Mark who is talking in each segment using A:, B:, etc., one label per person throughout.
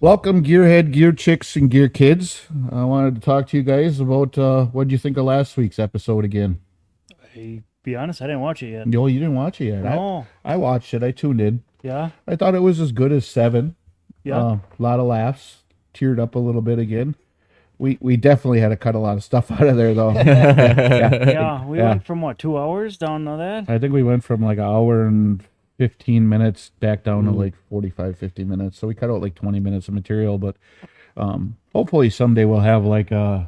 A: Welcome, Gearhead, Gear Chicks, and Gear Kids. I wanted to talk to you guys about what did you think of last week's episode again?
B: Be honest, I didn't watch it yet.
A: No, you didn't watch it yet.
B: No.
A: I watched it. I tuned in.
B: Yeah.
A: I thought it was as good as 7.
B: Yeah.
A: A lot of laughs. Teared up a little bit again. We definitely had to cut a lot of stuff out of there, though.
B: Yeah. We went from what, 2 hours down to that?
A: I think we went from like an hour and 15 minutes back down to like 45, 50 minutes. So we cut out like 20 minutes of material, but hopefully someday we'll have like a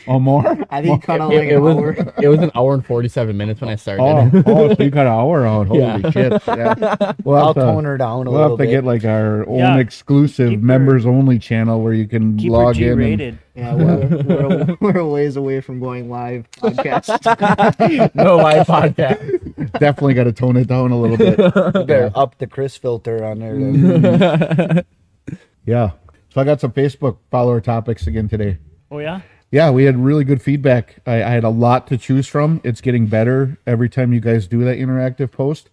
A: more.
C: I think cut out like an hour.
D: It was an hour and 47 minutes when I started.
A: So you cut an hour out. Holy shit. Yeah.
C: I'll tone her down a
A: We'll
C: little
A: have to
C: bit.
A: get like our own
B: Yeah.
A: exclusive
B: Keep her-
A: members only channel where you can
B: Keep her
A: log in.
B: G-rated.
C: Yeah, we're a ways away from going live podcast.
D: No live podcast.
A: Definitely got to tone it down a little bit.
C: You better up the Chris filter on there. Then.
A: Yeah. So I got some Facebook follower topics again today.
B: Oh, yeah?
A: Yeah, we had really good feedback. I had a lot to choose from. It's getting better every time you guys do that interactive post.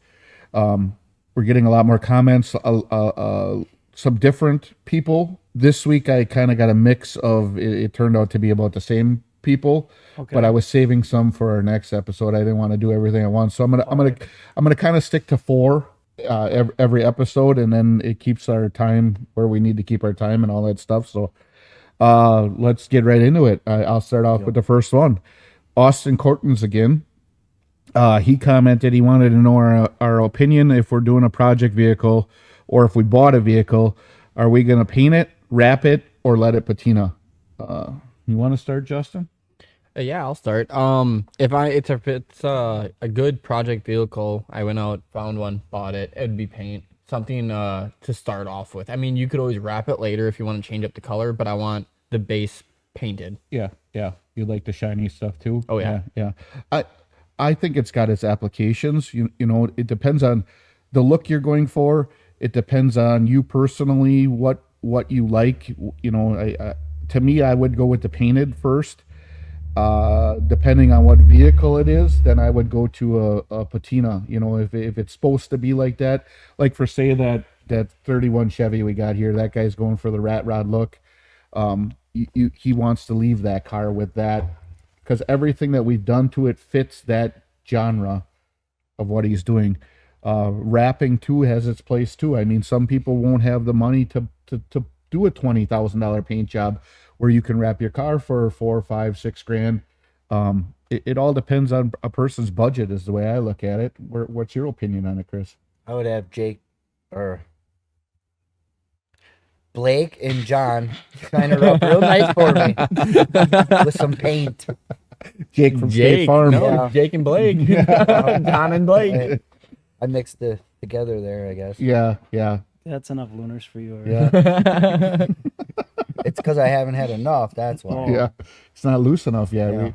A: We're getting a lot more comments. Some different people. This week I kind of got a mix of. It turned out to be about the same people,
B: Okay.
A: but I was saving some for our next episode. I didn't want to do everything at once, so I'm gonna kind of stick to 4 every episode, and then it keeps our time where we need to keep our time and all that stuff. So. Let's get right into it. I'll start off with the first one. Austin Cortons again. He commented he wanted to know our opinion if we're doing a project vehicle or if we bought a vehicle. Are we going to paint it, wrap it, or let it patina? You want to start, Justin?
D: Yeah, I'll start. If it's a good project vehicle, I went out, found one, bought it. It'd be paint, something to start off with. I mean, you could always wrap it later if you want to change up the color, but I want the base painted.
A: Yeah. You like the shiny stuff too?
D: Oh, yeah.
A: Yeah. I think it's got its applications. You know, it depends on the look you're going for. It depends on you personally, what you like. You know, to me, I would go with the painted first. Depending on what vehicle it is, then I would go to a patina. You know, if it's supposed to be like that, like for say that 31 Chevy we got here, that guy's going for the rat rod look. He wants to leave that car with that because everything that we've done to it fits that genre of what he's doing. Wrapping too has its place too. I mean, some people won't have the money to do a $20,000 paint job where you can wrap your car for $4, $5, $6 grand. It all depends on a person's budget is the way I look at it. What's your opinion on it, Chris?
C: I would have Jake or Blake and John shine her up real nice for me with some paint.
A: Jake from State Farm.
D: No,
C: Yeah.
D: Jake and Blake. John and Blake.
C: I mixed the together there, I guess.
A: Yeah.
B: That's enough lunars for you. Already.
A: Yeah.
C: It's because I haven't had enough. That's why.
B: Oh.
A: Yeah. It's not loose enough yet.
C: Yeah.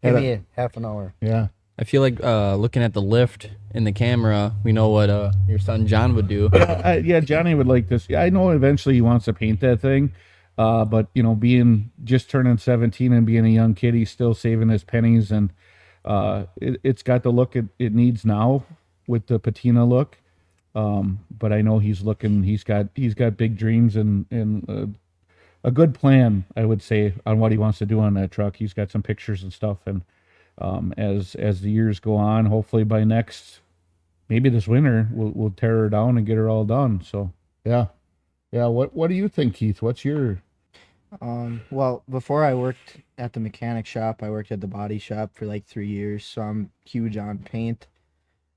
C: Give me half an hour.
A: Yeah.
D: I feel like looking at the lift in the camera, we know what your son John would do.
A: Yeah, Johnny would like this. Yeah, I know eventually he wants to paint that thing. But you know, being just turning 17 and being a young kid, he's still saving his pennies, and it's got the look it needs now with the patina look. But I know he's got big dreams and a good plan, I would say, on what he wants to do on that truck. He's got some pictures and stuff, and as the years go on, hopefully by maybe this winter, we'll tear her down and get her all done. So yeah. What do you think, Keith? What's your
E: Well, before I worked at the mechanic shop, I worked at the body shop for like 3 years, so I'm huge on paint.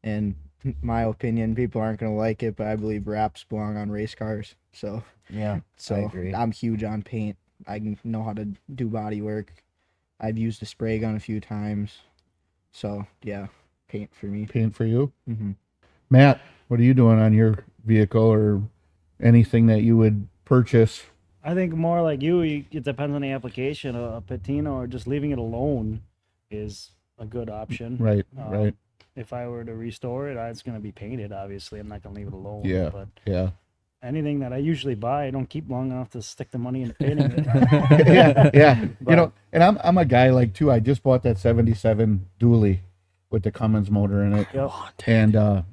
E: And my opinion, people aren't gonna like it, but I believe wraps belong on race cars. So
C: Yeah, I agree.
E: I'm huge on paint. I know how to do body work. I've used a spray gun a few times. So yeah, paint for me.
A: paint for you?
E: Mm-hmm.
A: Matt, what are you doing on your vehicle or anything that you would purchase?
B: I think more like you, it depends on the application. A patina or just leaving it alone is a good option.
A: Right.
B: If I were to restore it, it's going to be painted, obviously. I'm not going to leave it alone.
A: Yeah.
B: But
A: Yeah.
B: anything that I usually buy, I don't keep long enough to stick the money into painting it.
A: Yeah. You know, and I'm a guy like too. I just bought that 77 dually with the Cummins motor in it.
B: Yep.
A: And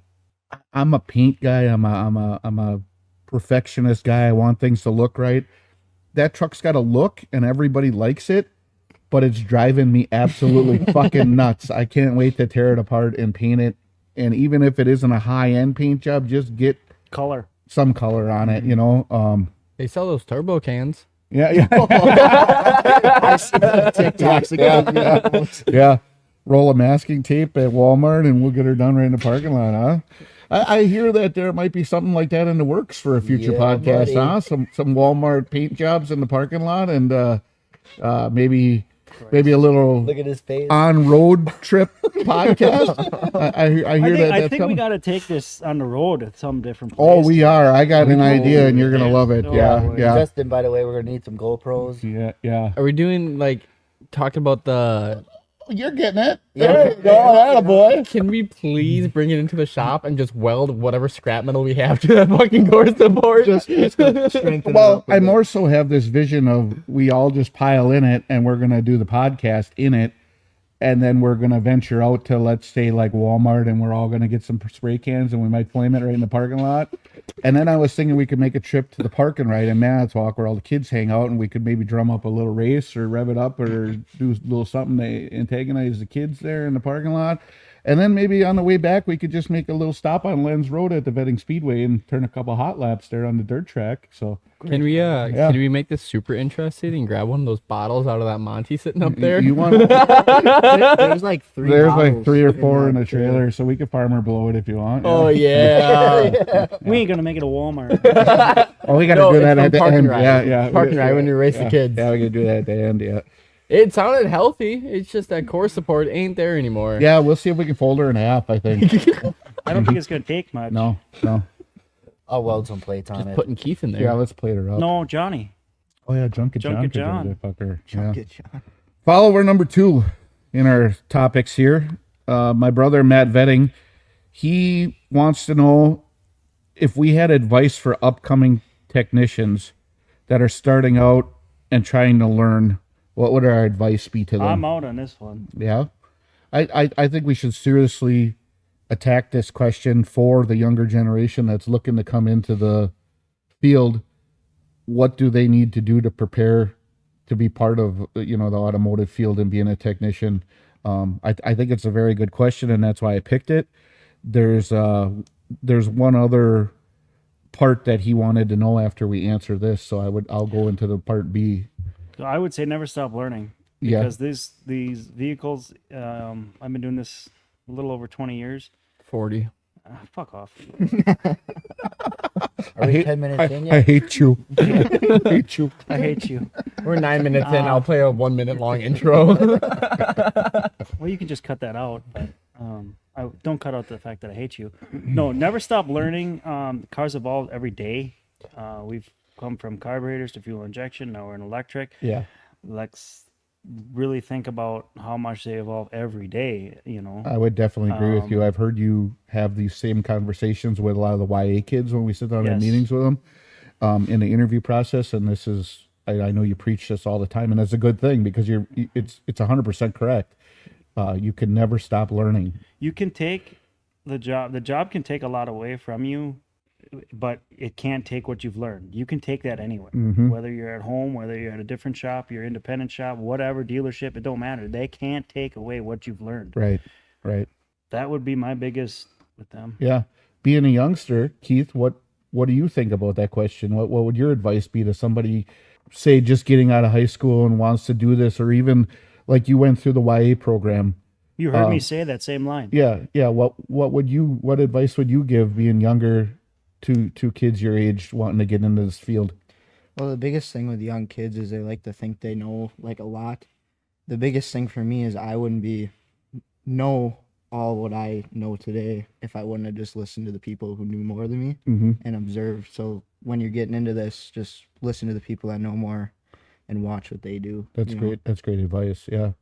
A: I'm a paint guy. I'm a perfectionist guy. I want things to look right. That truck's got a look and everybody likes it, but it's driving me absolutely fucking nuts. I can't wait to tear it apart and paint it. And even if it isn't a high-end paint job, just get
B: Color.
A: some color on it, you know.
D: They sell those turbo cans.
A: Yeah.
E: I see the TikToks again.
A: Yeah. Roll a masking tape at Walmart and we'll get her done right in the parking lot, huh? I hear that there might be something like that in the works for a future
C: Yeah,
A: podcast,
C: buddy.
A: huh? Some Walmart paint jobs in the parking lot and maybe a little
C: Look at his face.
A: on-road trip podcast. I hear
B: I
A: that that's
B: think we
A: coming.
B: got to take this on the road at some different
A: Oh,
B: place.
A: we are. I got an idea and you're going to
B: Yeah.
A: love it.
B: Oh,
A: Yeah, yeah.
C: Justin, by the way, we're gonna need some GoPros.
A: Yeah.
D: Are we doing like talk about the?
A: You're getting it.
C: Yeah.
A: There you go. Attaboy.
D: Can we please bring it into the shop and just weld whatever scrap metal we have to that fucking core support?
E: Just strengthen it
A: Well,
E: up a
A: I
E: bit.
A: more so have this vision of we all just pile in it and we're going to do the podcast in it. And then we're going to venture out to, let's say, like Walmart and we're all going to get some spray cans and we might flame it right in the parking lot. And then I was thinking we could make a trip to the park and ride in Manitowoc where all the kids hang out and we could maybe drum up a little race or rev it up or do a little something to antagonize the kids there in the parking lot. And then maybe on the way back, we could just make a little stop on Lens Road at the Vetting Speedway and turn a couple hot laps there on the dirt track. So
D: Can we make this super interesting and grab one of those bottles out of that Monty sitting up there?
A: you want
E: There's like three.
A: there's like
E: bottles
A: 3 or
E: in
A: 4 in
E: that
A: the trailer, so we could farmer blow it if you want.
D: Oh yeah.
B: We ain't gonna make it a Walmart.
A: Oh, we got to
D: No,
A: do
D: it's
A: that
D: from
A: at the
D: Park and
A: end.
D: Ride.
A: Yeah.
D: Park and Ride when you race the
A: Yeah.
D: kids.
A: Yeah, we got to do that at the end. Yeah.
D: It sounded healthy. It's just that core support ain't there anymore.
A: Yeah, we'll see if we can fold her in half, I think.
B: I don't think it's gonna take much.
A: No.
C: I'll weld some plates on
D: Just
C: it.
D: putting Keith in there.
A: Yeah, let's plate her up.
B: No, Johnny.
A: Oh, yeah, Junket John.
B: Junket
A: could do
B: John.
A: that fucker. Yeah.
E: Chunk it, John.
A: Follower number 2 in our topics here. My brother, Matt Vetting, he wants to know if we had advice for upcoming technicians that are starting out and trying to learn, what would our advice be to them?
B: I'm out on this one.
A: Yeah. I think we should seriously attack this question for the younger generation that's looking to come into the field. What do they need to do to prepare to be part of, the automotive field and being a technician? I think it's a very good question, and that's why I picked it. There's one other part that he wanted to know after we answer this, so I'll go into the part B.
B: So I would say never stop learning
A: Yeah.
B: because these vehicles. I've been doing this a little over 20 years.
D: 40.
B: Fuck off.
C: Are we 10 minutes in yet?
A: I hate you. I hate you.
B: I hate you.
D: We're 9 minutes in. I'll play a 1 minute long intro.
B: Well, you can just cut that out, but I don't cut out the fact that I hate you. No, never stop learning. Cars evolve every day. We've come from carburetors to fuel injection. Now we're in electric.
A: Yeah.
B: Let's really think about how much they evolve every day.
A: I would definitely agree with you. I've heard you have these same conversations with a lot of the YA kids when we sit down in
B: Yes.
A: meetings with them in the interview process. And this is, I know you preach this all the time, and that's a good thing because it's 100% correct. You can never stop learning.
B: You can take the job. The job can take a lot away from you, but it can't take what you've learned. You can take that anywhere, whether you're at home, whether you're at a different shop, your independent shop, whatever dealership, it don't matter. They can't take away what you've learned.
A: Right.
B: That would be my biggest with them.
A: Yeah. Being a youngster, Keith, what do you think about that question? What would your advice be to somebody, say, just getting out of high school and wants to do this, or even like you went through the YA program?
B: You heard me say that same line.
A: Yeah. What advice would you give being younger to kids your age wanting to get into this field?
E: Well, the biggest thing with young kids is they like to think they know like a lot. The biggest thing for me is I wouldn't know all what I know today if I wouldn't have just listened to the people who knew more than me and observed. So when you're getting into this, just listen to the people that know more and watch what they do.
A: That's
E: you know?
A: great. That's great advice. Yeah.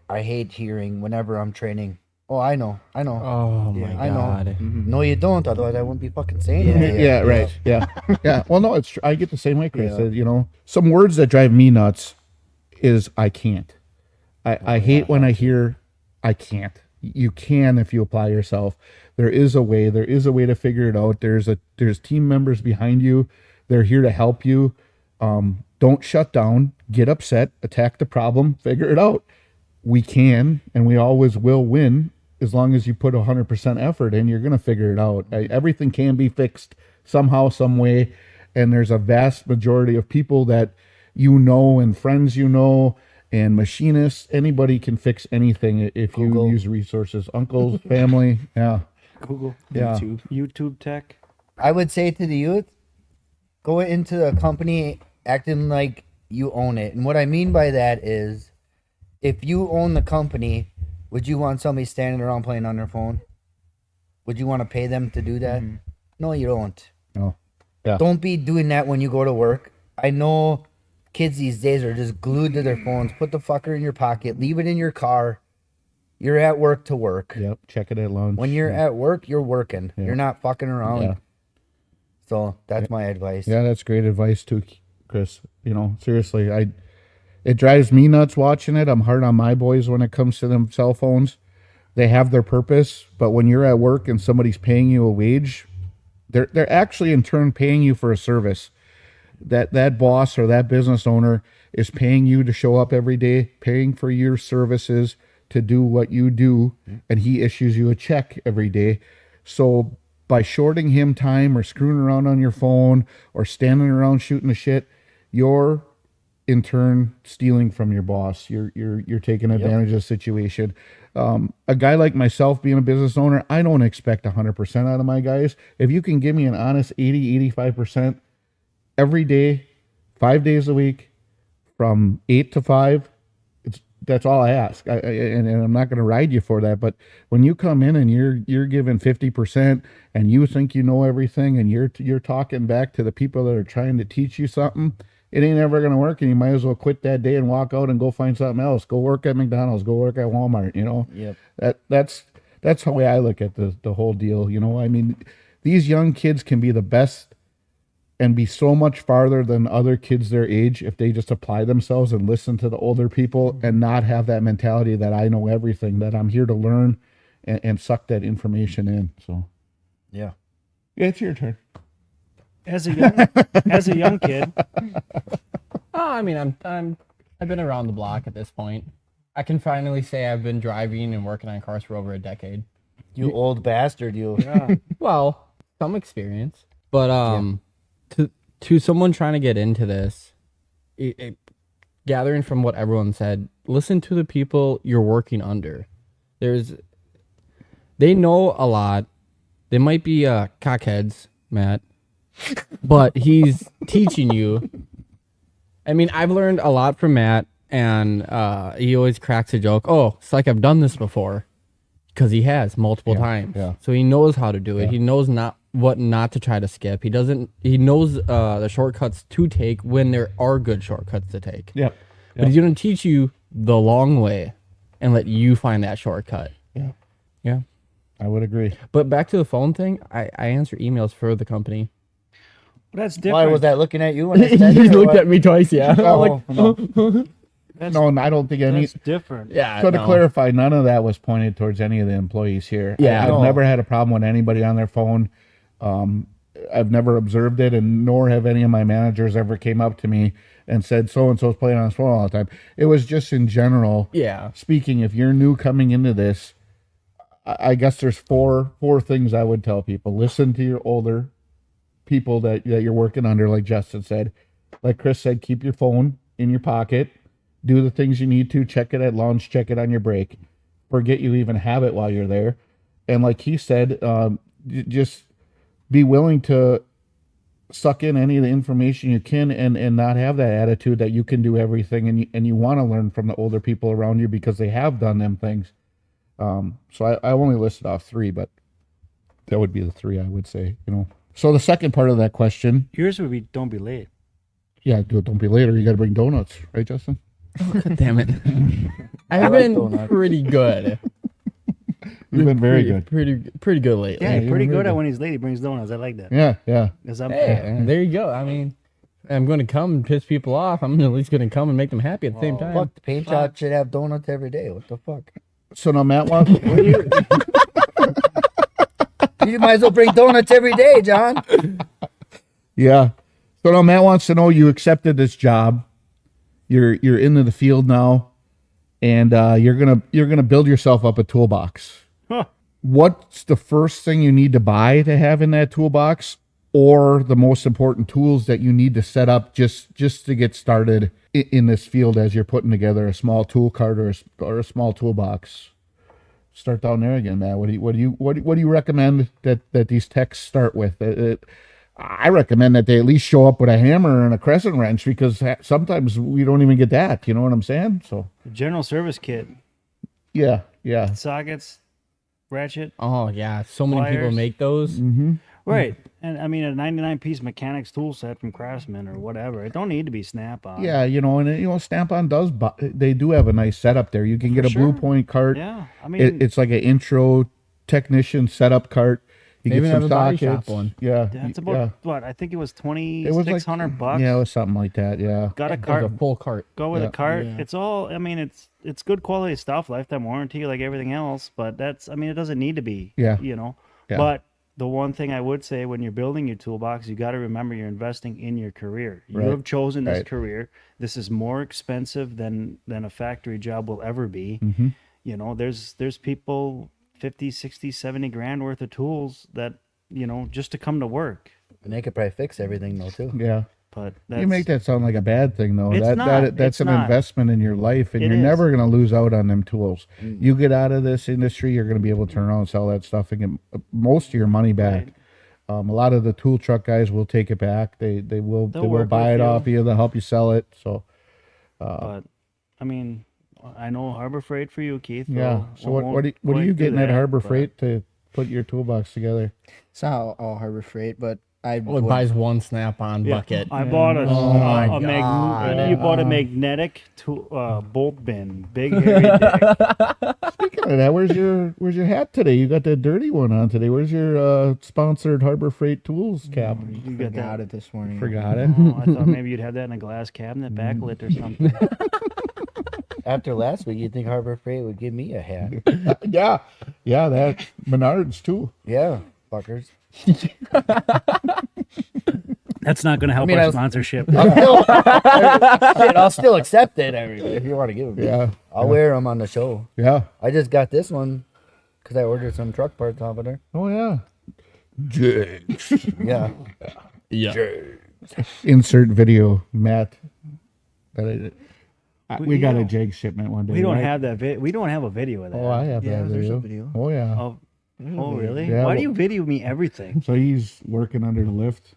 C: I hate hearing whenever I'm training. Oh, I know.
D: Oh my
C: I know.
D: god.
C: No, you don't. Otherwise, I wouldn't be fucking saying it.
A: Yeah, right. Yeah. Yeah. Well, no, it's true. I get the same way, Chris.
E: Yeah.
A: Some words that drive me nuts is I can't. I hate when I hear I can't. You can if you apply yourself. There is a way. There is a way to figure it out. There's team members behind you. They're here to help you. Don't shut down. Get upset. Attack the problem. Figure it out. We can, and we always will win as long as you put 100% effort in. You're gonna figure it out. Everything can be fixed somehow, some way, and there's a vast majority of people that and friends and machinists. Anybody can fix anything if you
C: Google.
A: use resources. Uncles, family, yeah.
B: Google,
A: Yeah.
B: YouTube tech.
C: I would say to the youth, go into a company acting like you own it. And what I mean by that is, if you own the company, would you want somebody standing around playing on their phone? Would you want to pay them to do that? No, you don't.
A: No. Yeah.
C: Don't be doing that when you go to work. I know kids these days are just glued to their phones. Put the fucker in your pocket. Leave it in your car. You're at work to work.
A: Yep. Check it at lunch.
C: When you're at work, you're working.
A: Yeah.
C: You're not fucking around.
A: Yeah.
C: So that's my advice.
A: Yeah, that's great advice too, Chris. Seriously, it drives me nuts watching it. I'm hard on my boys when it comes to them cell phones. They have their purpose, but when you're at work and somebody's paying you a wage, they're actually in turn paying you for a service. That boss or that business owner is paying you to show up every day, paying for your services to do what you do, and he issues you a check every day. So by shorting him time or screwing around on your phone or standing around shooting the shit, you're in turn stealing from your boss. You're taking advantage of the situation. A guy like myself being a business owner, I don't expect 100% out of my guys. If you can give me an honest 80-85% every day, 5 days a week, from 8 to 5, that's all I ask. And I'm not going to ride you for that. But when you come in and you're giving 50% and you think you know everything and you're talking back to the people that are trying to teach you something, it ain't ever going to work. And you might as well quit that day and walk out and go find something else. Go work at McDonald's. Go work at Walmart.
C: Yep.
A: That's the way I look at the whole deal. I mean, these young kids can be the best and be so much farther than other kids their age if they just apply themselves and listen to the older people and not have that mentality that I know everything, that I'm here to learn and suck that information in. So
C: Yeah.
A: it's your turn.
B: As a young kid,
D: I mean, I've been around the block at this point. I can finally say I've been driving and working on cars for over a decade.
C: You old bastard, you.
D: Well, some experience, but to someone trying to get into this, gathering from what everyone said, listen to the people you're working under. They know a lot. They might be cockheads, Matt, but he's teaching you. I mean, I've learned a lot from Matt, and he always cracks a joke. Oh, it's like I've done this before, because he has multiple times.
A: Yeah.
D: So he knows how to do it. Yeah. He knows what not to try to skip. He knows the shortcuts to take when there are good shortcuts to take.
A: Yep.
D: But he's going to teach you the long way and let you find that shortcut.
A: Yeah.
D: Yeah.
A: I would agree.
D: But back to the phone thing, I answer emails for the company.
B: that's different.
C: Why was that looking at you when I said
D: He
C: it, or
D: looked
C: what?
D: at me twice, yeah.
C: Oh, no.
A: No, and I don't think any.
B: That's different.
D: Yeah.
A: So to
D: no.
A: clarify, none of that was pointed towards any of the employees here.
D: Yeah.
A: I've
C: No.
A: never had a problem with anybody on their phone. I've never observed it, and nor have any of my managers ever came up to me and said, so-and-so's playing on his phone all the time. It was just in general.
D: Yeah.
A: Speaking, if you're new coming into this, I guess there's four things I would tell people. Listen to your older people that you're working under, like Justin said. Like Chris said, keep your phone in your pocket. Do the things you need to. Check it at lunch. Check it on your break. Forget you even have it while you're there. And like he said, just be willing to suck in any of the information you can and not have that attitude that you can do everything and you want to learn from the older people around you because they have done them things. So I only listed off 3, but that would be the 3 I would say, So the second part of that question,
B: Yours would be don't be late.
A: yeah, don't be later. You got to bring donuts, right, Justin?
D: God damn it. I've
C: like
D: been
C: donuts.
D: pretty good.
A: You've been very good.
D: Pretty good lately.
B: Yeah,
A: you're
B: he's pretty
A: really
B: good
A: good.
B: at when he's late. He brings donuts. I like that.
A: Yeah.
B: 'Cause I'm
D: Hey, there you go. I mean, I'm going to come and piss people off. I'm at least going to come and make them happy at the same time.
C: Fuck, the paint shop should have donuts every day. What the fuck?
A: So now Matt wants.
C: You might as well bring donuts every day, John.
A: Yeah. So now Matt wants to know, you accepted this job. You're into the field now, and you're gonna build yourself up a toolbox.
B: Huh.
A: What's the first thing you need to buy to have in that toolbox, or the most important tools that you need to set up just to get started in this field as you're putting together a small tool cart or a small toolbox? Start down there again, Matt. What do you recommend that these techs start with? I recommend that they at least show up with a hammer and a crescent wrench, because sometimes we don't even get that. You know what I'm saying? So
B: General service kit,
A: yeah.
B: sockets, ratchet.
D: Oh yeah, so many people
B: Pliers.
D: make those.
A: Mm-hmm.
B: Right. And I mean, a 99-piece mechanics tool set from Craftsman or whatever. It don't need to be Snap-on.
A: Yeah, and Snap-on they do have a nice setup there. You can get a
B: sure.
A: Blue Point cart.
B: Yeah. I mean,
A: It's like an intro technician setup cart. You
D: They
A: get
D: even
A: some
D: have a body
A: sockets.
D: shop one.
A: Yeah,
B: that's about
A: yeah.
B: what? I think it was
A: It was like
B: $2,600.
A: Yeah, it was something like that. Yeah.
B: Got a
D: There's
B: cart.
D: a full cart.
B: Go with
A: Yeah.
B: a cart.
E: Yeah.
B: It's all. I mean, it's good quality stuff, lifetime warranty, like everything else. But that's. I mean, it doesn't need to be.
A: Yeah.
B: You know.
A: Yeah.
B: But the one thing I would say, when you're building your toolbox, you got to remember you're investing in your career. You
A: Right.
B: have chosen this
A: Right.
B: career. This is more expensive than a factory job will ever be.
A: Mm-hmm.
B: You know, there's people 50, 60, 70 grand worth of tools that, just to come to work.
C: And they could probably fix everything though too.
A: Yeah.
B: But that's,
A: You make that sound like a bad thing, though.
B: It's not.
A: That's
B: It's
A: an
B: not.
A: investment in your life, and
B: It
A: you're
B: is.
A: never going to lose out on them tools. You get out of this industry, you're going to be able to turn around and sell that stuff and get most of your money back.
B: Right.
A: A lot of the tool truck guys will take it back. They will
B: They'll
A: they will
B: work
A: buy
B: with
A: it
B: you.
A: off you. They'll help you sell it. So
B: But I mean, I know Harbor Freight for you, Keith.
A: yeah.
B: We'll-
A: So
B: we
A: what
B: won't
A: are you
B: quite do
A: getting at
B: that,
A: Harbor
B: but-
A: Freight to put your toolbox together?
E: It's not all Harbor Freight, but I
D: Well, it
E: would-
D: buys one Snap-on
B: Yeah,
D: bucket.
B: I bought
D: Oh my
B: a
D: God.
B: you bought a magnetic bolt bin, big hairy dick.
A: Speaking of that, where's your hat today? You got that dirty one on today. Where's your sponsored Harbor Freight tools cap?
B: You got
E: forgot
B: that.
E: it this morning.
A: Forgot it.
B: Oh, I thought maybe you'd have that in a glass cabinet, backlit or something.
C: After last week, you'd think Harbor Freight would give me a hat.
A: Yeah, that Menards too.
C: Yeah, fuckers.
B: That's not going to help
C: I mean,
B: our
C: I was-
B: sponsorship.
C: I'll still accept it. I mean, if you want to give them,
A: Yeah,
C: I'll wear them on the show.
A: yeah.
C: I just got this one because I ordered some truck parts off of there.
A: Oh yeah. Jigs.
C: Yeah.
D: Yeah.
A: Insert video, Matt. We got a
B: Yeah.
A: jig shipment one day.
B: We don't
A: right?
B: have that. We don't have a video of that.
A: Oh, I have
E: Yeah,
A: that
E: there's
A: video.
E: a video.
A: Oh yeah.
B: Oh, really?
A: Yeah,
B: Why
A: well-
B: do you video me everything?
A: So he's working under the lift,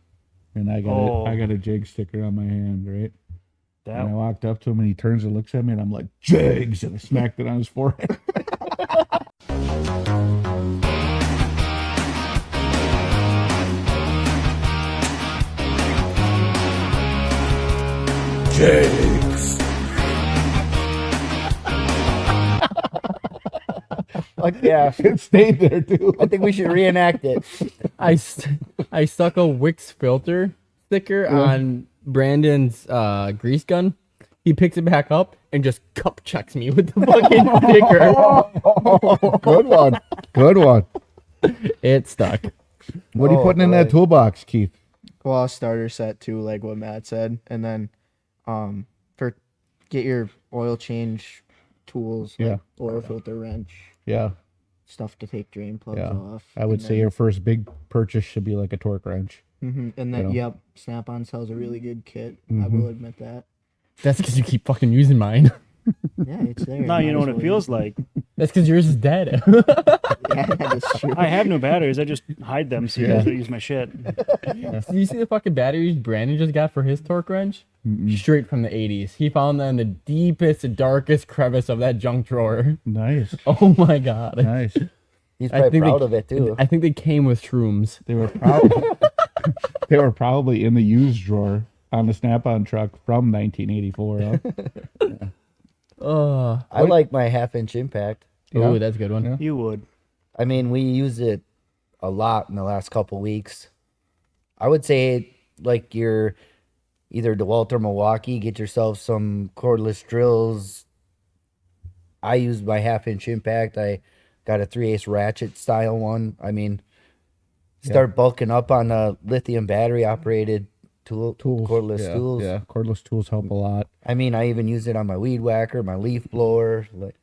A: and I got
B: Oh.
A: I got a jig sticker on my hand, right? And I
B: That
A: walked up to him, and he turns and looks at me, and I'm like, jigs, and I smacked it on his forehead. Jigs.
C: Like, yeah.
A: It stayed there too.
C: I think we should reenact it.
D: I stuck a Wix filter sticker on Brandon's grease gun. He picks it back up and just cup checks me with the fucking sticker.
A: Good one. Good one.
D: It stuck.
A: What are you
C: Oh,
A: putting in that
C: boy.
A: toolbox, Keith?
E: Well, a starter set too, like what Matt said, and then for get your oil change tools, like
A: Yeah.
E: oil filter wrench,
A: Yeah,
E: stuff to take drain plugs
A: yeah.
E: off.
A: I would say your first big purchase should be like a torque wrench.
E: And then
A: know.
E: yep, Snap-on sells a really good kit. I
A: Mhm.
E: will admit that.
D: That's because you keep fucking using mine.
E: Yeah, it's there.
B: now you
E: might
B: know
E: as
B: what it
E: well
B: feels
E: use
B: like.
D: That's because yours is dead.
E: Yeah, that's true.
B: I have no batteries. I just hide them so you
A: Yeah.
B: guys don't use my shit.
D: Do you see the fucking batteries Brandon just got for his torque wrench? Straight from the 80s. He found them in the deepest, darkest crevice of that junk drawer.
A: Nice,
D: Oh my god.
A: nice.
C: He's
D: I
C: probably
D: think
C: proud
D: they-
C: of it too.
D: I think they came with shrooms.
A: They were probably they were probably in the used drawer on the Snap-on truck from 1984. Huh?
C: I like my 1/2 inch impact.
A: Yeah.
D: Oh, that's a good one.
A: Yeah.
B: You would.
C: I mean, we use it a lot in the last couple weeks. I would say, like, you're either DeWalt or Milwaukee, get yourself some cordless drills, I used my 1/2 inch impact. I got a 3/8 ratchet style one. I mean, start bulking up on a lithium battery operated
A: Tools,
C: cordless tools.
A: Yeah, cordless tools help a lot.
C: I mean, I even use it on my weed whacker, my leaf blower. Like,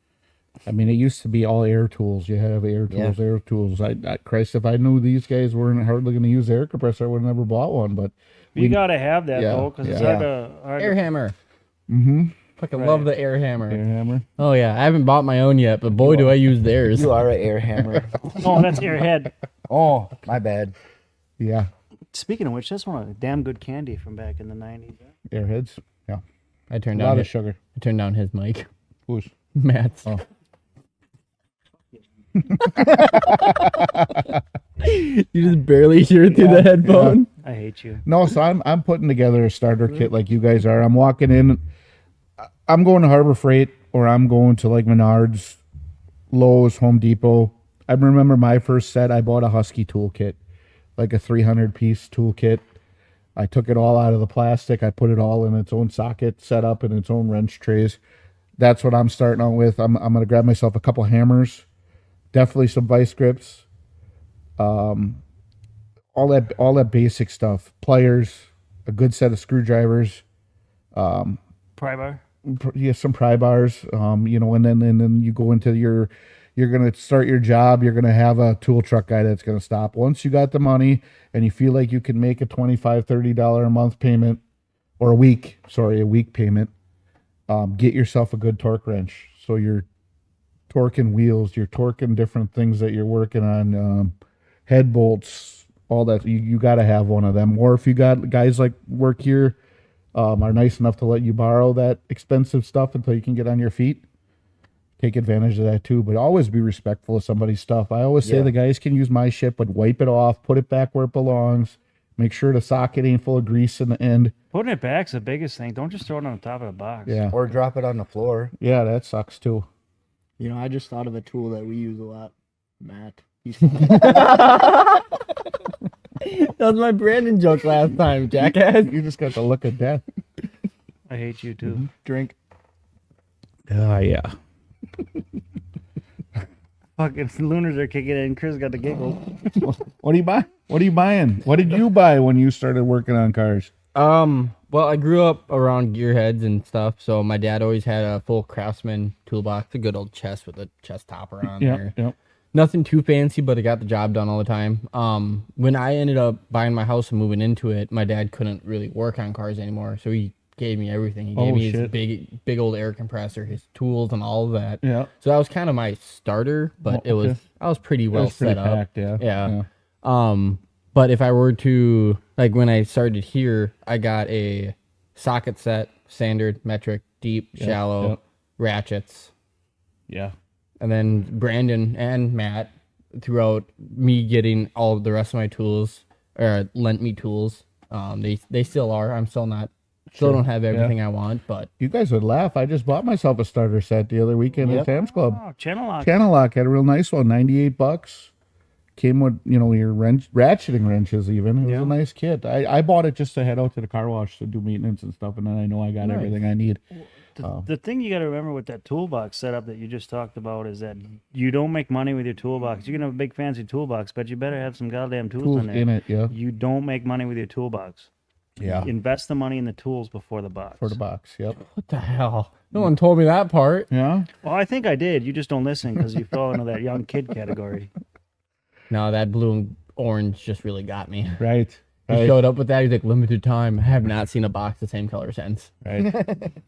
A: I mean, it used to be all air tools. You have air tools, air tools. Christ, if I knew these guys weren't hardly going to use air compressor, I would have never bought one. But
B: You gotta have that
A: Yeah,
B: though, because it's
C: yeah.
B: hard
D: Air
B: to
D: hammer.
A: mm-hmm.
D: Fucking
B: Right.
D: love the air hammer.
A: Air hammer.
D: Oh yeah, I haven't bought my own yet, but boy, do I use theirs.
C: you are an air hammer.
B: Oh, that's airhead.
C: Oh, my bad.
A: Yeah,
B: Speaking of which, that's one of the damn good candy from back in the 90s.
A: airheads. Yeah,
D: I turned
A: a
D: down
A: lot of
D: his,
A: sugar.
D: I turned down his mic.
A: Who's?
D: Matt's.
A: Oh.
D: You just barely hear it through the headphone.
B: I hate you.
A: No, so I'm putting together a starter kit like you guys are. I'm walking in. I'm going to Harbor Freight or I'm going to like Menards, Lowe's, Home Depot. I remember my first set. I bought a Husky toolkit, like a 300-piece toolkit. I took it all out of the plastic. I put it all in its own socket, set up in its own wrench trays. That's what I'm starting out with. I'm going to grab myself a couple hammers, definitely some vice grips, all that basic stuff. Pliers, a good set of screwdrivers,
B: Pry bar.
A: some pry bars, and then you go into you're going to start your job. You're going to have a tool truck guy that's going to stop. Once you got the money and you feel like you can make a $25, $30 a month payment or a week payment, get yourself a good torque wrench. So you're torquing wheels, you're torquing different things that you're working on, head bolts, all that. You got to have one of them. Or if you got guys like work here, are nice enough to let you borrow that expensive stuff until you can get on your feet, take advantage of that too. But always be respectful of somebody's stuff. I always say the guys can use my shit, but wipe it off, put it back where it belongs. Make sure the socket ain't full of grease in the end.
B: Putting it back's the biggest thing. Don't just throw it on the top of the box.
A: Yeah.
C: Or drop it on the floor.
A: Yeah, that sucks too.
E: You know, I just thought of a tool that we use a lot. Matt.
D: That was my Brandon joke last time, jackass.
A: You just got the look of death.
B: I hate you too.
E: Drink.
A: Yeah.
B: Fucking Lunars are kicking in. Chris got the giggles.
A: What do you buy? What are you buying? What did you buy when you started working on cars?
D: Well, I grew up around gearheads and stuff, so my dad always had a full Craftsman toolbox, a good old chest with a chest topper on there.
A: Yeah.
D: Nothing too fancy, but it got the job done all the time. When I ended up buying my house and moving into it, my dad couldn't really work on cars anymore, so he gave me everything. He gave me his big old air compressor, his tools, and all of that.
A: Yeah.
D: So that was kind of my starter, but I was pretty well set up.
A: Packed, yeah.
D: But if I were to, like, when I started here, I got a socket set, standard, metric, deep, shallow, ratchets.
A: Yeah.
D: And then Brandon and Matt, throughout me getting all of the rest of my tools, or lent me tools. They still are. I'm still not, still don't have everything I want, but.
A: You guys would laugh. I just bought myself a starter set the other weekend at Sam's Club.
B: Oh, channel lock.
A: Channel Lock had a real nice one, $98. Came with, your ratcheting wrenches even. It was a nice kit. I bought it just to head out to the car wash to do maintenance and stuff, and then I know I got everything I need.
B: The thing you got to remember with that toolbox setup that you just talked about is that you don't make money with your toolbox. You can have a big fancy toolbox, but you better have some goddamn tools in there.
A: In it, yeah.
B: You don't make money with your toolbox.
A: Yeah.
B: Invest the money in the tools before the box.
A: For the box, yep.
D: What the hell? No one told me that part.
A: Yeah.
B: Well, I think I did. You just don't listen because you fall into that young kid category.
D: No, that blue and orange just really got me.
A: Right.
D: He showed up with that. He's like, limited time. I have not seen a box the same color since.
A: Right.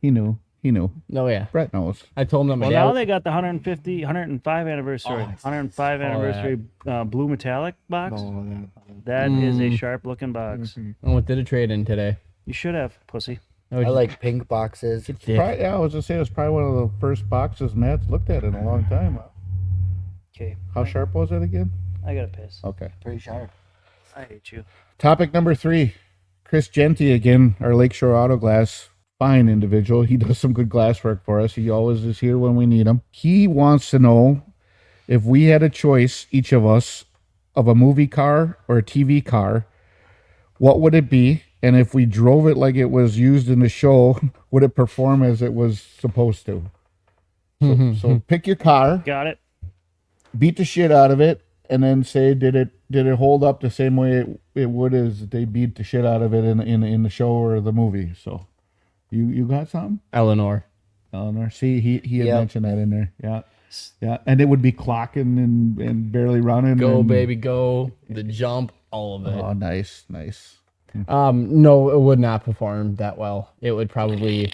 A: He knew.
D: No, yeah.
A: Brett knows.
D: I told him that my
B: Well,
D: dad.
B: now they got the 105 anniversary.
D: Oh, it's
B: 105 anniversary blue metallic box.
E: Oh,
B: That is a sharp looking box.
D: I went to the trade in today.
B: You should have, pussy.
C: I like pink boxes.
A: I was going to say, it was probably one of the first boxes Matt's looked at in a long time.
B: Okay.
A: How sharp was it again?
B: I got to piss.
A: Okay.
C: Pretty sharp.
B: I hate you.
A: Topic number 3. Chris Genty again, our Lakeshore Auto Glass. Fine individual. He does some good glass work for us. He always is here when we need him. He wants to know if we had a choice, each of us, of a movie car or a TV car, what would it be? And if we drove it like it was used in the show, would it perform as it was supposed to? So pick your car,
B: Got it.
A: beat the shit out of it, and then say, did it hold up the same way it would as they beat the shit out of it in the show or the movie? So, you got something,
D: Eleanor.
A: Eleanor? See, he had
C: Yep.
A: mentioned that in there. Yeah, yeah, and it would be clocking and barely running.
D: Go,
A: and,
D: baby, go. The jump, all of it.
A: Oh, nice.
D: No, it would not perform that well. It would probably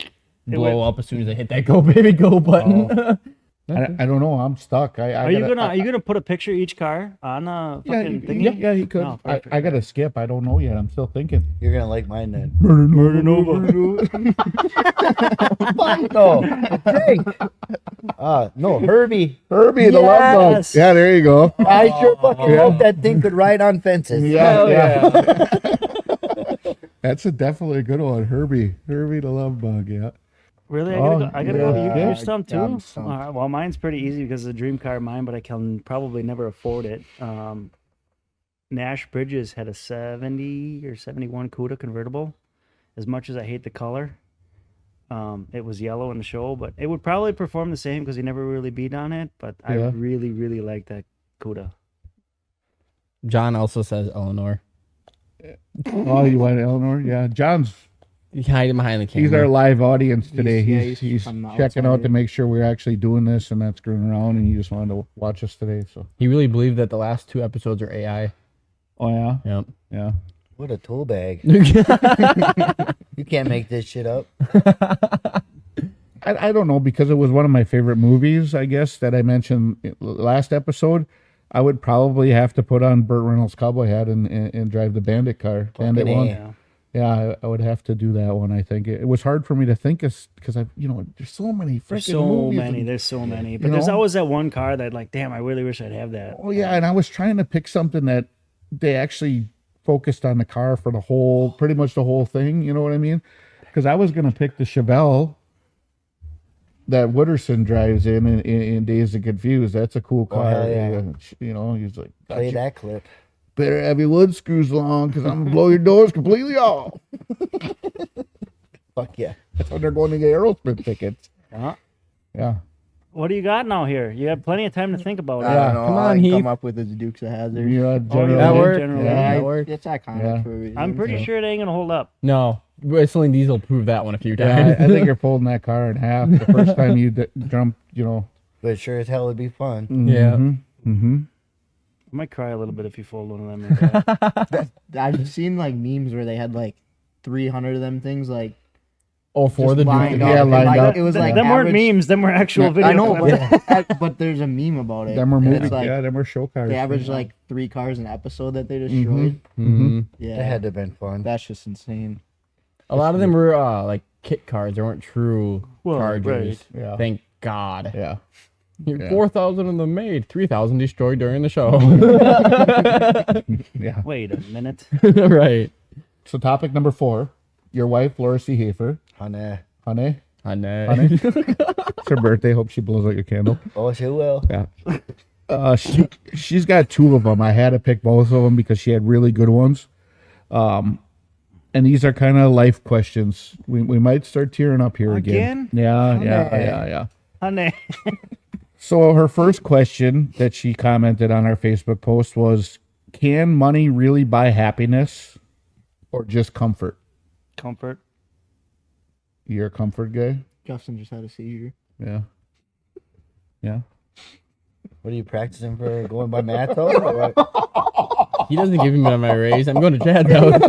D: blow
B: would-
D: up as soon as I hit that go, baby, go button.
A: I don't know. I'm stuck.
B: Are you gonna put a picture of each car on a
A: Yeah,
B: fucking thingy?
A: yeah, he could.
B: Oh,
A: I
B: perfect.
A: got to skip. I don't know yet. I'm still thinking.
C: You're gonna like mine then.
A: Murder
C: No, drink. No, Herbie.
A: Herbie, the love bug.
B: Yes.
A: Yeah, there you go.
C: I sure fucking hope that thing could ride on fences.
A: Yeah,
D: yeah.
A: That's definitely a good one. Herbie, the love bug. Yeah.
B: Really?
A: Oh,
B: I gotta go to
A: yeah.
B: your stump too?
E: I'm stumped.
B: All right, well, mine's pretty easy because it's a dream car of mine, but I can probably never afford it. Nash Bridges had a 70 or 71 Cuda convertible. As much as I hate the color, it was yellow in the show, but it would probably perform the same because he never really beat on it. But I
A: Yeah.
B: really, really like that Cuda.
D: John also says Eleanor.
A: Oh, you want Eleanor? Yeah. John's.
D: You can hide him behind the camera.
A: He's our live audience today.
E: He's
A: He's
E: on the
A: checking out
E: outside.
A: to make sure we're actually doing this and not screwing around. And he just wanted to watch us today. So.
D: He really believed that the last 2 episodes are AI.
A: Oh yeah.
D: Yep.
A: Yeah.
C: What a tool bag. You can't make this shit up.
A: I don't know, because it was one of my favorite movies, I guess, that I mentioned last episode. I would probably have to put on Burt Reynolds' cowboy hat and drive the Bandit car. Bandit
C: A.
A: one.
B: Yeah.
A: Yeah, I would have to do that one. I think it was hard for me to think because there's so many freaking
B: There's so
A: movies.
B: many.
A: and-
B: There's so many. But
A: you
B: there's
A: know?
B: always that one car that, like, damn, I really wish I'd have that.
A: Oh yeah, and I was trying to pick something that they actually focused on the car for pretty much the whole thing. You know what I mean? Because I was gonna pick the Chevelle that Wooderson drives in Dazed and Confused. That's a cool car.
C: hell yeah.
A: He's like,
C: Play that clip.
A: better have your wood screws along because I'm gonna blow your doors completely off.
C: Fuck yeah.
A: That's when they're going to get Aerosmith tickets.
B: Uh-huh.
A: Yeah.
B: What do you got now here? You have plenty of time to think about
E: I
B: it.
A: Yeah,
E: don't know.
D: come
E: all
D: on,
E: I can
D: Heath.
E: come up with is Dukes of Hazzard.
A: You
B: Oh,
A: General
B: yeah,
D: That
B: Lee,
D: worked.
B: General Lee.
A: Yeah.
D: That worked.
E: It's iconic
A: Yeah.
E: for a reason.
B: I'm pretty sure it ain't gonna hold up.
D: No, Whistling Diesel proved that one a few
A: Yeah,
D: times.
A: I think you're folding that car in half the first time you jump.
C: But sure as hell would be fun.
D: Yeah.
A: Mm-hmm.
B: I might cry a little bit if you fold one of them. Like that.
E: I've seen like memes where they had like 300 of them things like
D: Oh, for
E: just
D: the
E: lined
D: Duke.
E: up.
A: Yeah,
E: And,
A: lined
E: like,
A: up.
E: It was like
B: them weren't
E: average-
B: memes. Them were actual video.
E: I know,
B: clips.
E: but there's a meme about it.
A: Them were
E: And
A: movie.
E: it's like
A: Yeah, them were show cars.
E: they average like 3 cars an episode that they destroyed.
D: Mm-hmm.
E: Yeah,
C: That had to have been fun.
E: that's just insane.
D: A lot of them were like kit cars. They weren't true
B: Well,
D: Chargers.
B: right.
A: Yeah.
D: Thank God.
A: Yeah. Yeah.
D: 4,000 of them made. 3,000 destroyed during the show.
A: Yeah.
B: Wait a minute.
D: Right.
A: So topic number 4. Your wife, Laura C. Hafer.
C: Honey.
A: Honey.
D: I know.
A: Honey. It's her birthday. Hope she blows out your candle.
C: Oh, she will.
A: Yeah. She's got 2 of them. I had to pick both of them because she had really good ones. And these are kind of life questions. We might start tearing up here again.
B: Again?
A: Yeah.
B: Honey.
A: So her first question that she commented on our Facebook post was, can money really buy happiness or just comfort?
B: Comfort.
A: You're a comfort guy?
E: Justin just had a seizure.
A: Yeah. Yeah.
C: What are you practicing for? Going by math though? Or what?
D: He doesn't give me my raise. I'm going to Chad's house.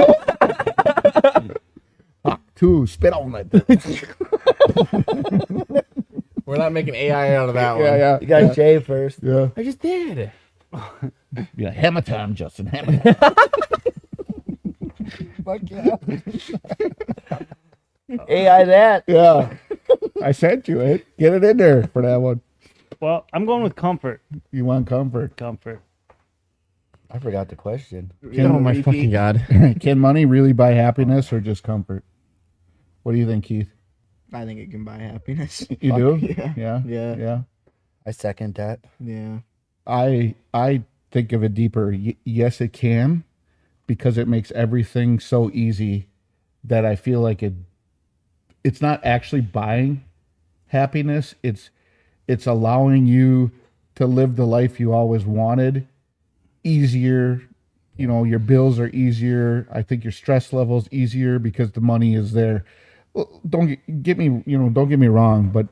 A: 2, spit on it.
D: We're not making AI out of that one.
A: Yeah.
C: You got Jay first.
A: Yeah.
D: I just did.
A: Yeah. Hammer time, Justin. Hammer time.
C: Fuck yeah. AI that.
A: Yeah. I sent you it. Get it in there for that one.
B: Well, I'm going with comfort.
A: You want comfort.
B: Comfort.
C: I forgot the question.
D: Oh my fucking God.
A: Can money really buy happiness or just comfort? What do you think, Keith?
E: I think it can buy happiness.
A: You do?
E: yeah.
A: Yeah.
E: Yeah.
A: Yeah.
C: I second that.
E: Yeah.
A: I think of it deeper. Yes, it can, because it makes everything so easy that I feel like it's not actually buying happiness. it's allowing you to live the life you always wanted easier. You know, your bills are easier. I think your stress level's easier because the money is there. Well, don't get me wrong, but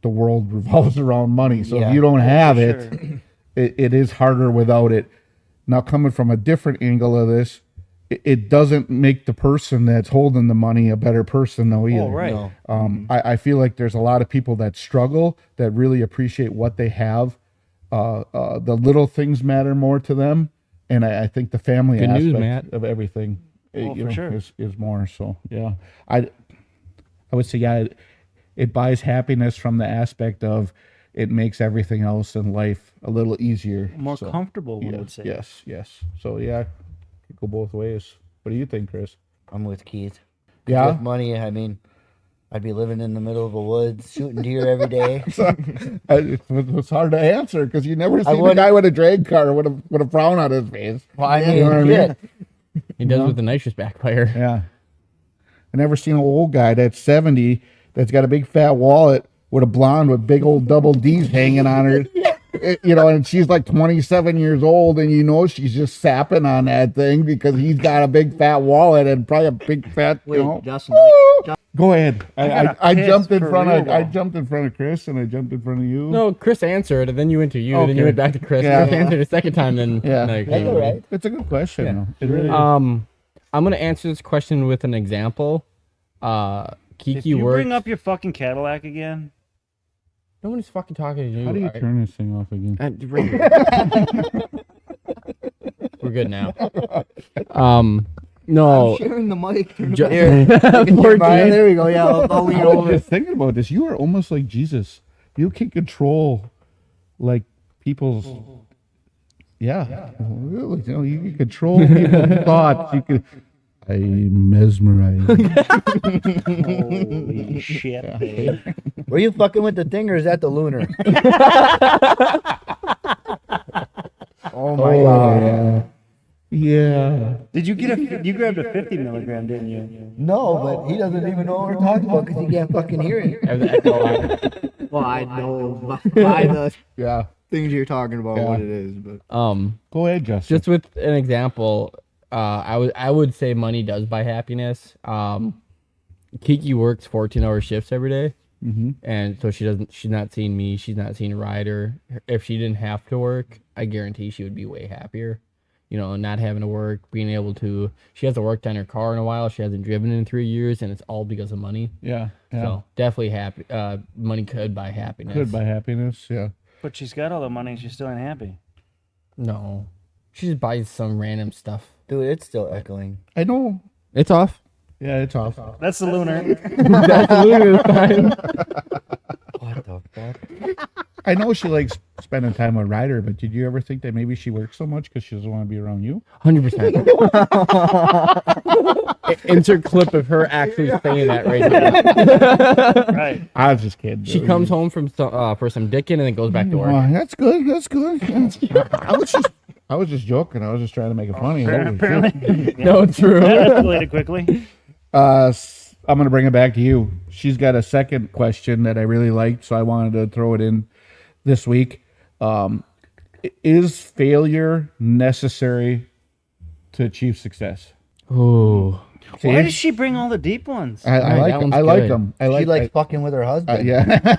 A: the world revolves around money. So
C: Yeah.
A: if you don't have
B: for
A: it,
B: sure.
A: it is harder without it. Now, coming from a different angle of this, it doesn't make the person that's holding the money a better person, though, either.
B: Oh, right.
C: No.
A: I feel like there's a lot of people that struggle that really appreciate what they have. The little things matter more to them, and I think the family
D: Good news,
A: aspect
D: Matt.
A: of everything,
B: Oh, for sure.
A: is more. So yeah, I would say it buys happiness from the aspect of it makes everything else in life a little easier,
B: More
A: So,
B: comfortable, one
A: yeah,
B: would say.
A: yes. So yeah, could go both ways. What do you think, Chris?
C: I'm with Keith. 'Cause
A: Yeah?
C: With money, I mean, I'd be living in the middle of the woods, shooting deer every day.
A: It's hard to answer because you never see the
C: wouldn't-
A: guy with a drag car with a frown on his face.
C: Well, I
A: You
C: mean,
A: know what I mean?
C: shit.
D: He does with the nitrous backfire.
A: Yeah. I never seen an old guy that's 70 that's got a big fat wallet with a blonde with big old double D's hanging on her. You know, and she's like 27 years old, and you know she's just sapping on that thing because he's got a big fat wallet and probably a big fat.
E: Wait,
A: You know.
E: Justin,
A: Go ahead. I
B: gotta
A: jumped
B: piss
A: in
B: for
A: front
B: real,
A: of I
B: though.
A: jumped in front of Chris and I jumped in front of you.
D: No, Chris answered, and then you went to you, then
A: Okay.
D: you went back to Chris.
A: Yeah.
D: Chris answered a second time, then
A: Yeah.
D: now you
C: That's
D: came
C: all
D: to me.
C: right.
A: It's a good question.
C: Yeah.
A: Though. It really is.
D: I'm gonna answer this question with an example. Kiki
B: If you
D: works.
B: bring up your fucking Cadillac again,
D: No one's fucking talking to you.
A: How do you
D: Alright.
A: turn this thing off again?
D: We're good now. No.
E: sharing the mic.
D: Ju-
C: Mine,
D: 14.
C: there we go. Yeah, I'll lean
A: I was
C: over.
A: just thinking about this. You are almost like Jesus. You can control, like people's. Yeah, really. You know, you can control people's thoughts. You can. I'm mesmerized.
B: holy shit, babe.
C: Were you fucking with the thing or is that the lunar? Oh my god.
A: Yeah.
B: Did you you grabbed a 50 milligram, didn't you?
C: No, but he doesn't even know what we're talking about because he can't fucking hear it.
D: Have the echo on.
E: Well, I know by the
A: Yeah.
E: things you're talking about
A: Yeah.
E: what it is, but
A: Go ahead, Justin.
D: Just with an example, I would say money does buy happiness. Kiki works 14-hour shifts every day, and so she's not seeing me. She's not seeing Ryder. If she didn't have to work, I guarantee she would be way happier. You know, not having to work, being able to. She hasn't worked on her car in a while. She hasn't driven in 3 years, and it's all because of money.
A: Yeah.
D: So definitely happy. Money could buy happiness.
A: Could buy happiness. Yeah.
B: But she's got all the money and she's still ain't happy.
D: No, she just buys some random stuff.
C: Dude, it's still echoing.
A: I know.
D: It's off.
A: Yeah, it's off.
B: That's the lunar.
D: That's literally fine.
C: What the fuck?
A: I know she likes spending time with Ryder, but did you ever think that maybe she works so much because she doesn't want to be around you?
D: 100%. Insert clip of her actually saying that right now.
B: Right.
A: I was just kidding.
D: She comes home from for some dicking and then goes back to work.
A: Oh, that's good. That's good. I was just joking. I was just trying to make it funny. Holy shit.
B: Apparently.
D: No, true.
B: That escalated quickly.
A: I'm gonna bring it back to you. She's got a second question that I really liked, so I wanted to throw it in this week. Is failure necessary to achieve success?
D: Ooh.
A: See?
B: Why does she bring all the deep ones?
A: I
D: Right,
A: like
D: that one's
A: I like
D: good.
A: them. I
C: She
A: like
C: likes fucking with her husband.
A: yeah.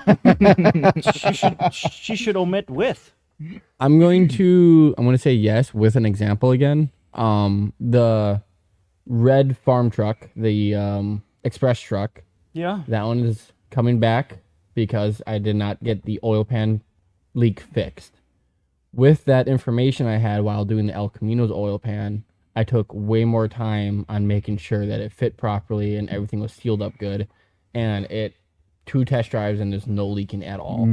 B: She should omit with.
D: I'm going to say yes with an example again. The red farm truck, the express truck,
B: Yeah.
D: that one is coming back because I did not get the oil pan leak fixed. With that information I had while doing the El Camino's oil pan, I took way more time on making sure that it fit properly and everything was sealed up good. And it 2 test drives and there's no leaking at all.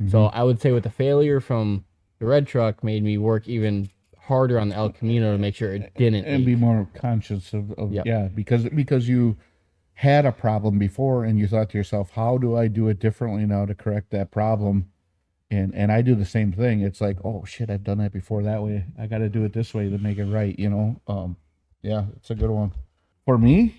D: So I would say with the failure from the red truck made me work even harder on the El Camino to make sure it didn't
A: And be
D: leak.
A: more conscious of
D: Yep.
A: yeah, because you had a problem before and you thought to yourself, how do I do it differently now to correct that problem? And I do the same thing. It's like, oh shit, I've done that before that way. I got to do it this way to make it right, you know? Yeah, it's a good one. For me,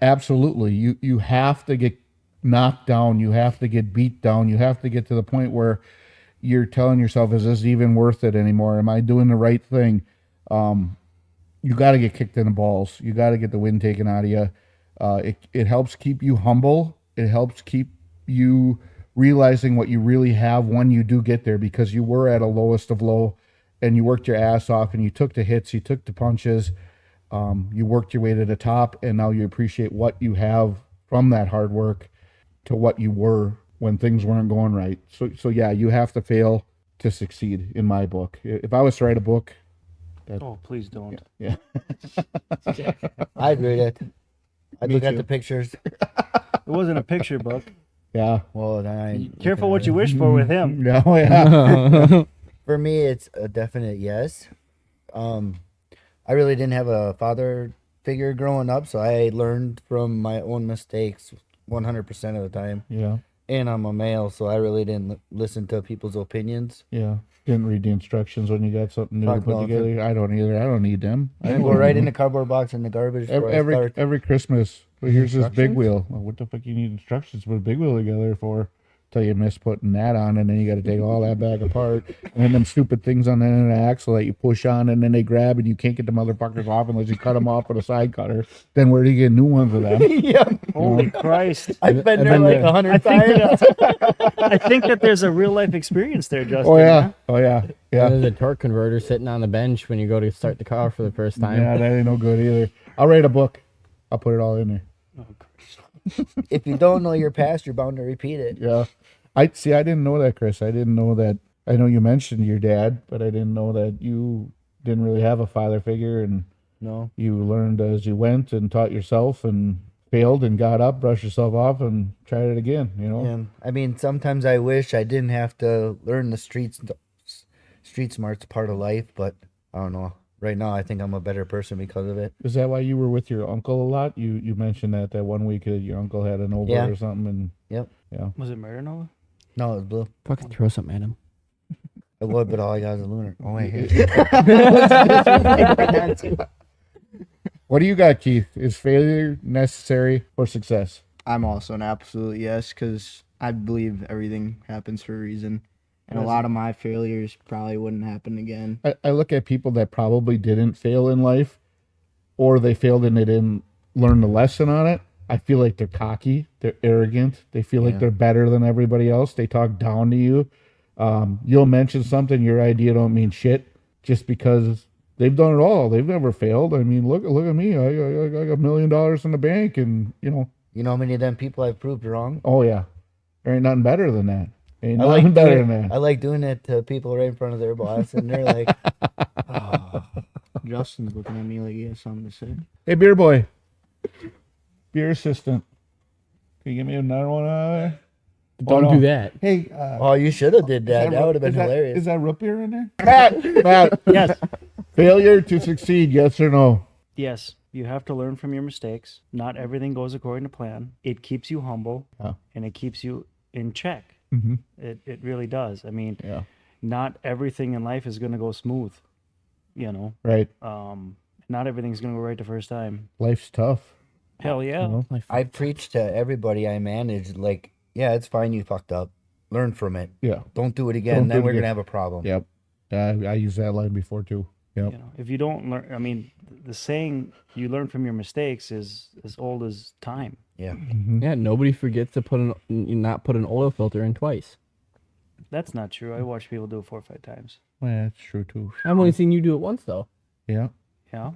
A: absolutely. You have to get knocked down. You have to get beat down. You have to get to the point where you're telling yourself, is this even worth it anymore? Am I doing the right thing? You got to get kicked in the balls. You got to get the wind taken out of you. It helps keep you humble. It helps keep you realizing what you really have when you do get there, because you were at a lowest of low and you worked your ass off and you took the hits, you took the punches, you worked your way to the top, and now you appreciate what you have from that hard work to what you were when things weren't going right. So yeah, you have to fail to succeed in my book. If I was to write a book,
B: Oh, please don't.
A: yeah.
C: I'd read it. I'd
A: Me
C: look at
A: too.
C: the pictures.
B: It wasn't a picture book.
A: Yeah.
C: Well, then I
B: Careful what you wish for with him.
A: Yeah. Oh, yeah.
C: For me, it's a definite yes. I really didn't have a father figure growing up, so I learned from my own mistakes 100% of the time.
A: Yeah.
C: And I'm a male, so I really didn't listen to people's opinions.
A: Yeah. Didn't read the instructions when you got something new to
C: Fuck
A: put
C: no.
A: together. I don't either. I don't need them.
C: I go right in the cardboard box in the garbage before I start.
A: Every Christmas. Well, here's this big
E: Instructions?
A: wheel. Well, what the fuck you need instructions to put a big wheel together for? Till you miss putting that on, and then you got to take all that back apart, and then them stupid things on the end of the axle that you push on, and then they grab, and you can't get the motherfuckers off unless you cut them off with a side cutter. Then where do you get new ones of them?
C: Yeah,
B: Holy Christ.
C: I've been
A: And
C: there
A: then
C: like
A: the-
C: 100
B: I think,
C: times.
B: I think that there's a real life experience there, Justin.
A: Oh yeah, oh yeah, yeah.
D: There's a torque converter sitting on the bench when you go to start the car for the first time.
A: Yeah, that ain't no good either. I'll write a book. I'll put it all in there.
B: Oh, Christ.
C: If you don't know your past, you're bound to repeat it.
A: Yeah. I didn't know that, Chris. I didn't know that. I know you mentioned your dad, but I didn't know that you didn't really have a father figure, and
C: No.
A: you learned as you went and taught yourself and failed and got up, brushed yourself off, and tried it again. You know.
C: And I mean, sometimes I wish I didn't have to learn the street smarts part of life, but I don't know. Right now, I think I'm a better person because of it.
A: Is that why you were with your uncle a lot? You mentioned that 1 week that your uncle had an Nova
C: Yeah.
A: or something, and
C: Yep.
A: yeah.
B: Was it Murder Nova?
C: No, it was blue.
D: Fucking throw something at him.
C: It would, but all I got is a lunar. Oh, wait, here.
A: What do you got, Keith? Is failure necessary for success?
E: I'm also an absolute yes, because I believe everything happens for a reason. And a
B: Yes.
E: lot of my failures probably wouldn't happen again.
A: I look at people that probably didn't fail in life, or they failed and they didn't learn the lesson on it. I feel like they're cocky, they're arrogant, they feel like
C: Yeah.
A: they're better than everybody else. They talk down to you. You'll mention something, your idea don't mean shit, just because they've done it all. They've never failed. I mean, look at me. I got $1 million in the bank, and
C: You know how many of them people I've proved wrong?
A: oh yeah, there ain't nothing better than that. Ain't
C: I
A: nothing
C: like
A: better
C: doing,
A: than that.
C: I like doing it to people right in front of their boss, and they're like, oh.
E: Justin's looking at me like he has something to say.
A: Hey, beer boy, beer assistant, can you give me another one?
D: Don't
A: no.
D: do that.
A: Hey,
C: Oh, you should have did that. That would have been
A: is
C: hilarious.
A: Is that root beer in there? Matt,
B: Yes.
A: failure to succeed, yes or no?
B: Yes. You have to learn from your mistakes. Not everything goes according to plan. It keeps you humble,
A: Yeah.
B: and it keeps you in check.
A: Mm-hmm.
B: It really does. I mean,
A: Yeah.
B: not everything in life is going to go smooth. You know,
A: Right.
B: not everything's going to go right the first time.
A: Life's tough.
B: Hell yeah.
A: You know?
C: I preach to everybody I manage, like, yeah, it's fine you fucked up. Learn from it.
A: Yeah.
C: Don't do it again.
A: Don't do
C: Then
A: it
C: we're
A: again.
C: going to have a problem.
A: Yep. I used that line before too. Yep.
B: You know, if you don't learn, I mean, the saying "you learn from your mistakes" is as old as time.
C: Yeah.
A: Mm-hmm.
D: Yeah, nobody forgets to not put an oil filter in twice.
B: That's not true. I watch people do it 4 or 5 times.
A: Well, that's true too.
D: I've only seen you do it once though.
A: Yeah.
B: Yeah.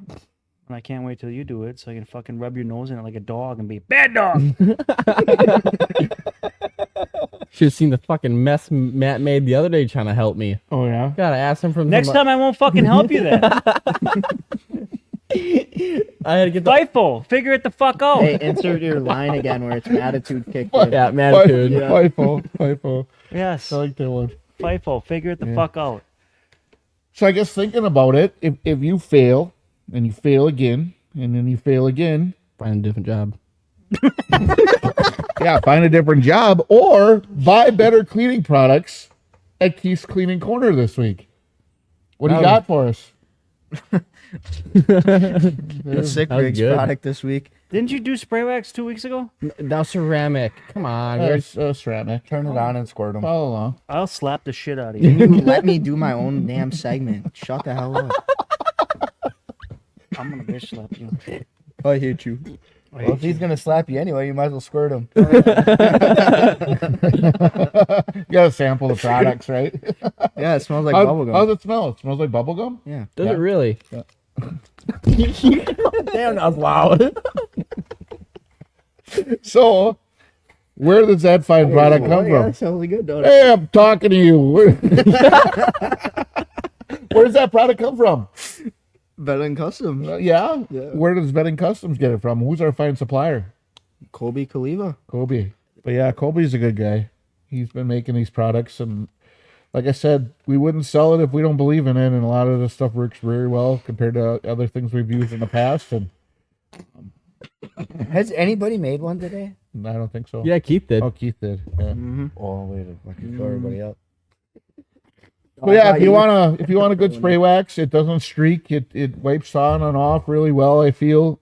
B: And I can't wait till you do it so I can fucking rub your nose in it like a dog and be bad dog.
D: Should have seen the fucking mess Matt made the other day trying to help me.
A: Oh yeah.
D: Gotta ask him from
B: Next
D: some-
B: time I won't fucking help you then.
D: I had to get the
B: FIFO, figure it the fuck out.
E: Hey, insert your line again where it's attitude kicked in.
D: yeah, attitude.
A: FIFO.
B: Yes.
A: I like that one.
B: FIFO, figure it the
A: Yeah.
B: fuck out.
A: So I guess thinking about it, if you fail and you fail again and then you fail again,
D: Find a different job.
A: yeah, find a different job or buy better cleaning products at Keith's Cleaning Corner this week. What do you
D: Oh.
A: got for us?
E: The Sick
D: That was
E: Rigs
D: good.
E: product this week.
B: Didn't you do spray wax 2 weeks ago?
D: Now ceramic. Come on. we're-
A: ceramic.
C: Turn it on and squirt them.
A: Follow along.
B: I'll slap the shit out of
E: Can
B: you.
E: you let me do my own damn segment? Shut the hell up.
B: I'm gonna bitch slap you.
E: I hate you.
C: Well, if he's gonna slap you anyway, you might as well squirt him.
A: You gotta sample the products, right?
E: Yeah, it smells like
A: How's
E: bubblegum.
A: it smell? It smells like bubble gum?
E: Yeah.
D: Does
A: Yeah.
D: it really?
A: Yeah.
D: Damn, that was loud.
A: So, where does that fine product come
E: Yeah,
A: from?
E: that sounds good, don't it?
A: Hey, I'm talking to you. Where's that product come from?
E: Better than Customs.
A: Yeah?
E: Yeah.
A: Where does Bedding Customs get it from? Who's our fine supplier?
E: Colby Kaliva.
A: Kobe. But yeah, Kobe's a good guy. He's been making these products, and like I said, we wouldn't sell it if we don't believe in it, and a lot of this stuff works very well compared to other things we've used in the past, and
C: Has anybody made one today?
A: I don't think so.
D: Yeah, Keith did.
A: Oh, Keith did. Yeah.
E: Mm-hmm.
C: Oh, wait, I can throw everybody up.
A: But yeah, if you want a good spray wax, it doesn't streak. It wipes on and off really well, I feel.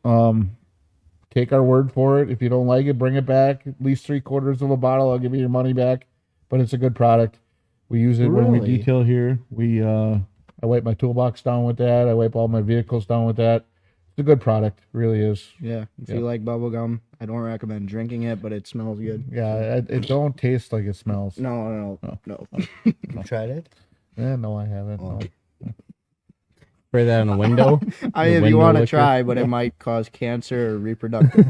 A: Take our word for it. If you don't like it, bring it back. At least 3/4 of a bottle, I'll give you your money back. But it's a good product. We use it when we
D: Really?
A: detail here. I wipe my toolbox down with that. I wipe all my vehicles down with that. It's a good product, really is.
E: Yeah, if
A: Yeah.
E: you like bubblegum, I don't recommend drinking it, but it smells good.
A: Yeah, it don't taste like it smells.
E: No.
C: You tried it?
A: No, I haven't.
C: Oh.
A: No.
D: Spray that on a window.
E: I
D: The
E: mean, if you
D: window
E: want to
D: liquor.
E: try, but it might cause cancer or reproductive.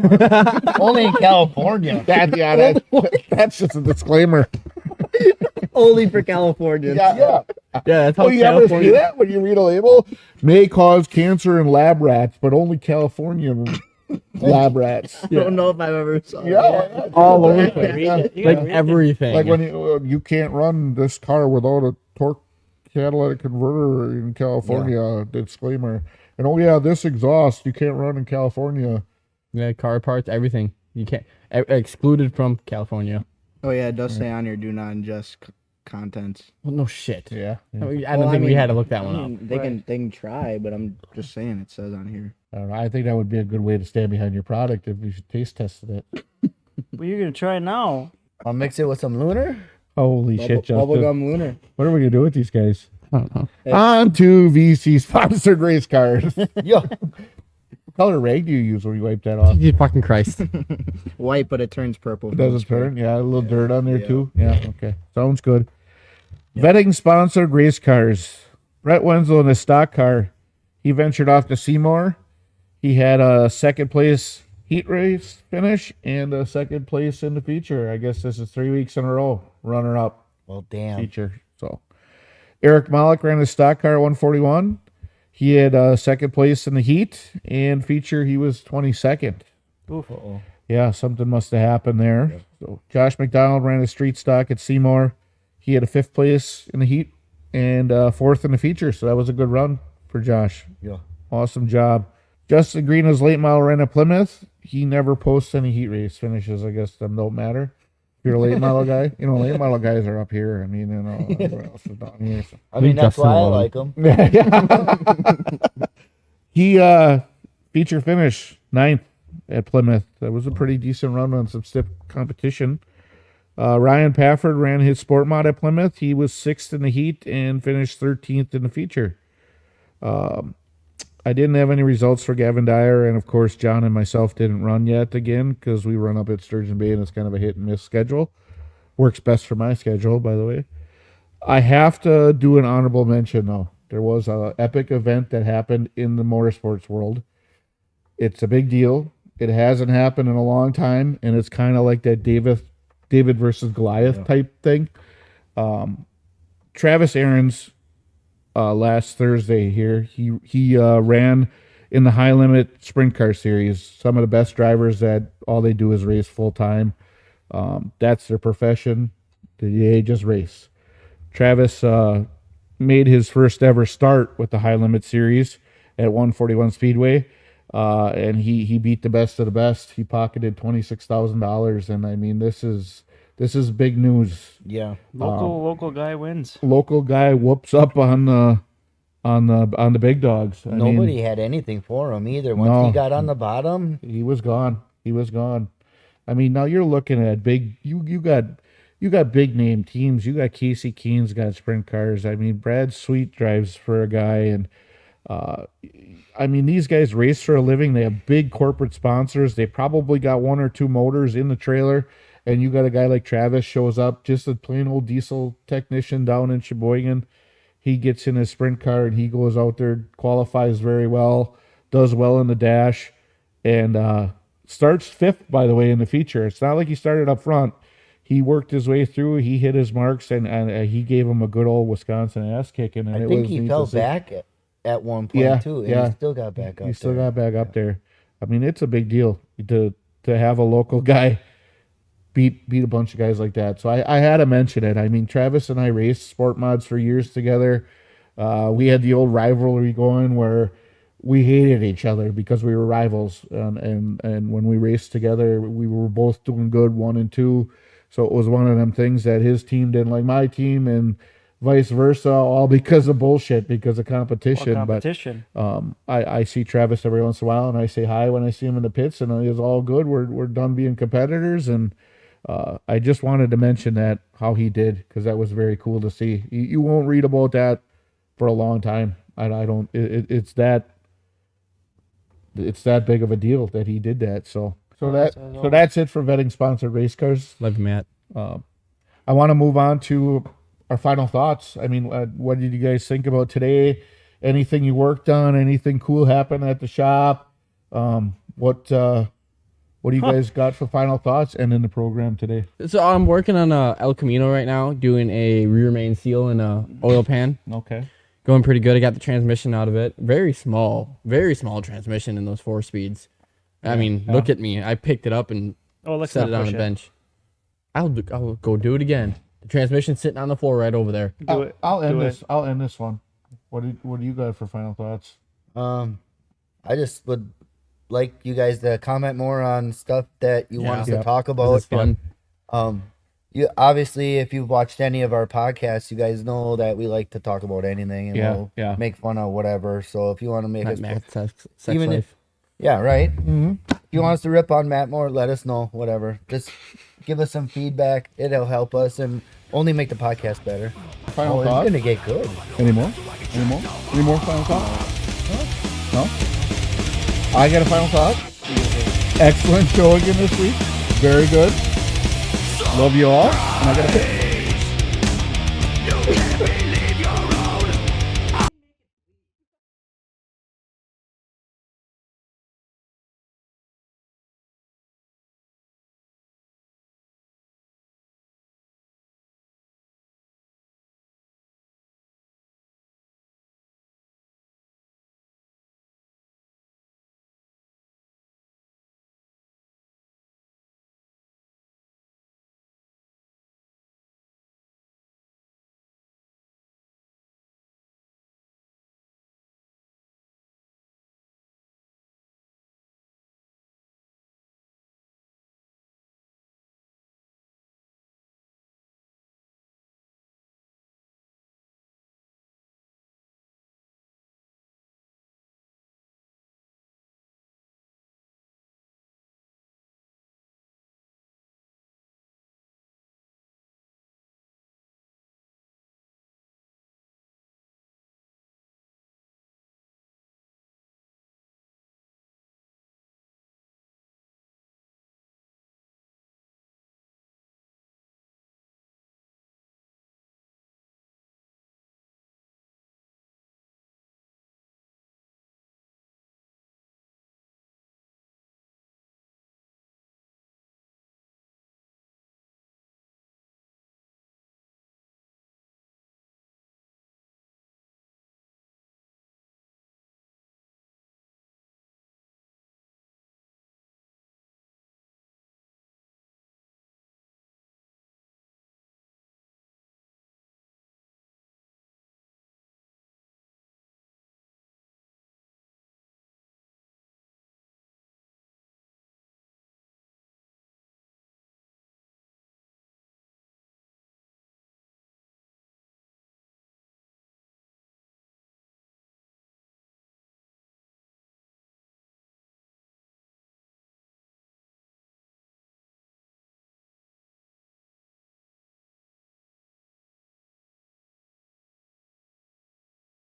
C: Only in California.
A: That's just a disclaimer.
E: Only for Californians.
A: Yeah.
D: Yeah, that's how
A: Oh, you ever see
D: California.
A: that when you read a label? May cause cancer in lab rats, but only California lab rats.
E: I don't know if I've ever saw that.
A: Yeah,
D: All over the
B: You
D: place.
B: gotta read it. You
D: Like
B: gotta read it.
D: everything.
A: like when you can't run this car without a torque catalytic converter in California. Disclaimer. And oh yeah, this exhaust you can't run in California.
D: Yeah, car parts, everything. You can't excluded from California.
E: Oh yeah, it does say on here, do not ingest contents.
D: Well, no shit.
A: Yeah.
D: I don't
E: Well,
D: think we
E: mean-
D: had to look that one
E: I
D: up.
E: mean, they can try, but I'm just saying it says on here.
A: I don't know. I think that would be a good way to stand behind your product if you taste tested it.
B: Well, you're gonna try it now.
C: I'll mix it with some lunar.
A: Holy shit, Justin.
E: Bubblegum Lunar.
A: What are we gonna do with these guys?
D: I don't know.
A: On to VC sponsored race cars.
C: Yo,
A: What color rag do you use when you wipe that off?
D: Jesus fucking Christ.
E: White, but it turns purple.
A: It doesn't turn. Yeah, a little dirt on there
E: Yeah.
A: too. Yeah, okay. Sounds good. Vetting sponsored race cars. Brett Wenzel in his stock car. He ventured off to Seymour. He had a second place heat race finish and a second place in the feature. I guess this is 3 weeks in a row. Runner up
C: well, damn.
A: feature. So Eric Malik ran his stock car 141. He had second place in the heat and feature. He was 22nd.
B: Oof.
A: Yeah, something must have happened there. So Josh McDonald ran a street stock at Seymour. He had a 5th place in the heat and 4th in the feature. So that was a good run for Josh.
C: Yeah.
A: Awesome job. Justin Green, his late model, ran at Plymouth. He never posts any heat race finishes. I guess them don't matter. If you're a late model guy, late model guys are up here. I mean, everyone else is down here. So.
C: I mean, that's
D: Justin
C: why I
D: alone.
C: like them.
A: He feature finish 9th at Plymouth. That was a pretty decent run on some stiff competition. Ryan Pafford ran his sport mod at Plymouth. He was 6th in the heat and finished 13th in the feature. I didn't have any results for Gavin Dyer, and of course John and myself didn't run yet again because we run up at Sturgeon Bay and it's kind of a hit and miss schedule. Works best for my schedule, by the way. I have to do an honorable mention though. There was an epic event that happened in the motorsports world. It's a big deal. It hasn't happened in a long time, and it's kind of like that David versus Goliath type thing. Travis Aarons last Thursday here, he ran in the high limit sprint car series. Some of the best drivers that all they do is race full time. That's their profession. They just race. Travis made his first ever start with the high limit series at 141 Speedway. And he beat the best of the best. He pocketed $26,000, and I mean this is big news.
C: Yeah.
B: Local guy wins.
A: Local guy whoops up on on the big dogs. I mean,
C: Nobody had anything for him either. Once
A: No.
C: he got on the bottom,
A: he was gone. He was gone. I mean, now you're looking at big. You got big name teams. You got Casey Keen's got sprint cars. I mean, Brad Sweet drives for a guy, and I mean, these guys race for a living. They have big corporate sponsors. They probably got one or two motors in the trailer. And you got a guy like Travis shows up, just a plain old diesel technician down in Sheboygan. He gets in his sprint car and he goes out there, qualifies very well, does well in the dash, and starts fifth, by the way, in the feature. It's not like he started up front. He worked his way through. He hit his marks, and he gave him a good old Wisconsin ass kicking. And
C: I
A: it
C: think
A: was
C: he
A: neat
C: fell
A: to see.
C: back at one point
A: Yeah,
C: too, and
A: yeah.
C: he still got back up.
A: He still
C: there.
A: got back up there. I mean, it's a big deal to have a local guy beat a bunch of guys like that. So I had to mention it. I mean, Travis and I raced sport mods for years together. We had the old rivalry going where we hated each other because we were rivals, and when we raced together, we were both doing good 1 and 2. So it was one of them things that his team didn't like my team, and vice versa, all because of bullshit, because of competition.
B: Competition.
A: But I see Travis every once in a while, and I say hi when I see him in the pits, and it's all good. We're done being competitors, and I just wanted to mention that how he did, because that was very cool to see. You won't read about that for a long time. I don't. It's that big of a deal that he did that. So that's it for vetting sponsored race cars.
D: Love you, Matt.
A: I want to move on to our final thoughts. I mean, what did you guys think about today? Anything you worked on? Anything cool happen at the shop? What do you guys got for final thoughts and in the program today?
D: So I'm working on a El Camino right now, doing a rear main seal in a oil pan.
A: Okay.
D: Going pretty good. I got the transmission out of it. Very small transmission in those 4 speeds. I mean, look at me. I picked it up and
B: Let's
D: set
B: not
D: it on
B: push
D: the bench. I'll go do it again. The transmission's sitting on the floor right over there.
A: I'll end this one. What do you got for final thoughts?
C: I just would like you guys to comment more on stuff that you want us
D: Yeah.
C: to talk
D: This
C: about.
D: is fun.
C: You obviously, if you've watched any of our podcasts, you guys know that we like to talk about anything and we'll make fun of whatever. So if you want to make us,
D: Matt, sex
C: even
D: life.
C: yeah, right. Mm-hmm. If you want us to rip on Matt more, let us know. Whatever, just give us some feedback. It'll help us and only make the podcast better.
A: Final
C: It's
A: thoughts?
C: gonna get good.
A: Any more final thoughts? No? I got a final thought. Excellent show again this week. Very good. Love you all. And I got a pick.